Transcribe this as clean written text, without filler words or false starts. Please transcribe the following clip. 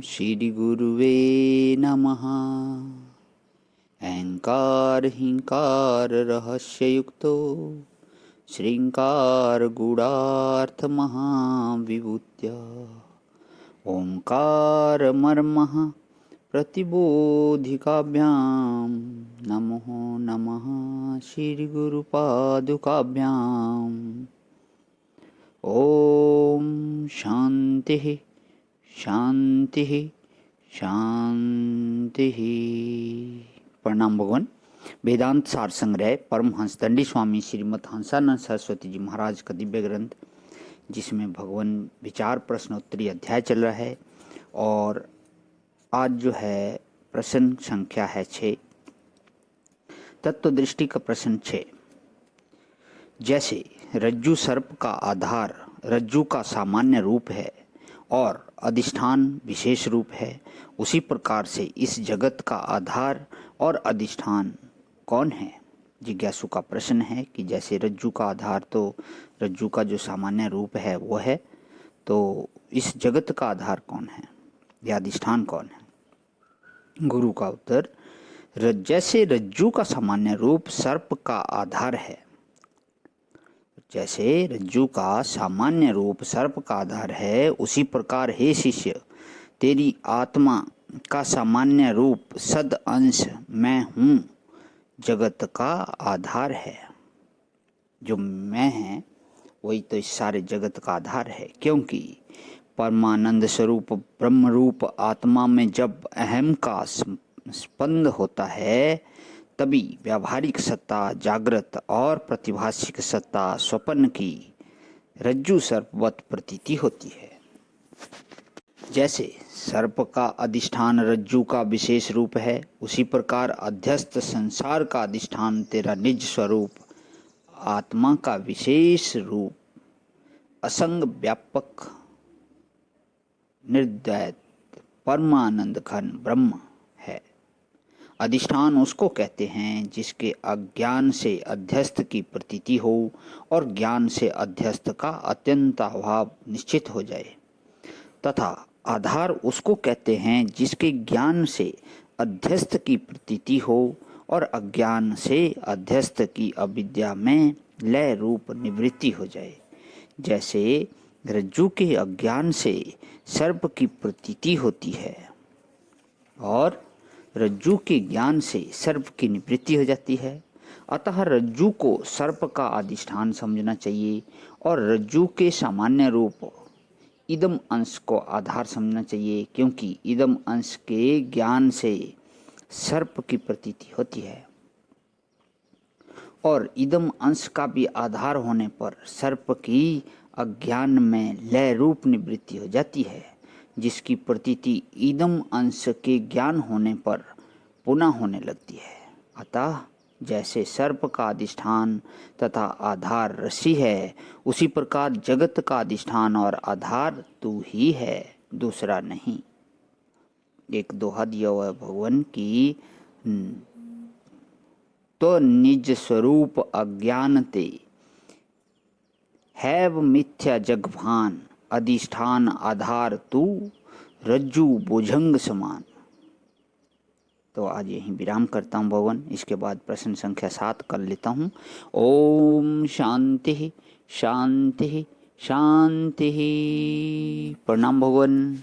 श्री गुरुवे नमः। अहंकार हिंकार रहस्ययुक्तो श्रृंगार गूढ़ार्थ महाविभूत्या ओंकार मर्मः प्रतिबोधिकाभ्यां नमो नमः श्री गुरुपादुकाभ्यां। ओम शांति शांति शांति। प्रणाम भगवान। वेदांत सार संग्रह परमहंस दंडी स्वामी श्रीमद हंसानंद सरस्वती जी महाराज का दिव्य ग्रंथ, जिसमें भगवान विचार प्रश्नोत्तरी अध्याय चल रहा है और आज जो है प्रश्न संख्या है 6। तत्व दृष्टि का प्रश्न 6। जैसे रज्जु सर्प का आधार रज्जु का सामान्य रूप है और अधिष्ठान विशेष रूप है, उसी प्रकार से इस जगत का आधार और अधिष्ठान कौन है? जिज्ञासु का प्रश्न है कि जैसे रज्जु का आधार तो रज्जु का जो सामान्य रूप है वो है, तो इस जगत का आधार कौन है या अधिष्ठान कौन है? गुरु का उत्तर, जैसे रज्जु का सामान्य रूप सर्प का आधार है, जैसे रज्जु का सामान्य रूप सर्प का आधार है, उसी प्रकार हे शिष्य तेरी आत्मा का सामान्य रूप सद अंश मैं हूँ जगत का आधार है। जो मैं है वही तो इस सारे जगत का आधार है, क्योंकि परमानंद स्वरूप ब्रह्म रूप आत्मा में जब अहम का स्पंद होता है, तभी व्यावहारिक सत्ता जागृत और प्रतिभासिक सत्ता स्वप्न की रज्जु सर्पवत प्रतीति होती है। जैसे सर्प का अधिष्ठान रज्जु का विशेष रूप है, उसी प्रकार अध्यस्त संसार का अधिष्ठान तेरा निज स्वरूप आत्मा का विशेष रूप असंग व्यापक निर्द्वैत परमानंद घन ब्रह्म है। अधिष्ठान उसको कहते हैं जिसके अज्ञान से अध्यस्त की प्रतीति हो और ज्ञान से अध्यस्त का अत्यंत अभाव निश्चित हो जाए, तथा आधार उसको कहते हैं जिसके ज्ञान से अध्यस्त की प्रतीति हो और अज्ञान से अध्यस्त की अविद्या में लय रूप निवृत्ति हो जाए। जैसे रज्जु के अज्ञान से सर्प की प्रतीति होती है और रज्जु के ज्ञान से सर्प की निवृत्ति हो जाती है, अतः रज्जु को सर्प का अधिष्ठान समझना चाहिए और रज्जु के सामान्य रूप इदम अंश को आधार समझना चाहिए, क्योंकि इदम अंश के ज्ञान से सर्प की प्रतीति होती है और इदम अंश का भी आधार होने पर सर्प की अज्ञान में लय रूप निवृत्ति हो जाती है, जिसकी प्रतीति इदम अंश के ज्ञान होने पर पुनः होने लगती है। अतः जैसे सर्प का अधिष्ठान तथा आधार रस्सी है, उसी प्रकार जगत का अधिष्ठान और आधार तू ही है, दूसरा नहीं। एक दोहा दिया हुआ है भगवान की, तो निज स्वरूप अज्ञानते हैव मिथ्या जगभान अधिष्ठान आधार तू रज्जु भुजंग समान। तो आज यहीं विराम करता हूँ भगवान। इसके बाद प्रश्न संख्या 7 कर लेता हूँ। ओम शांति शांति शांति। प्रणाम भगवान।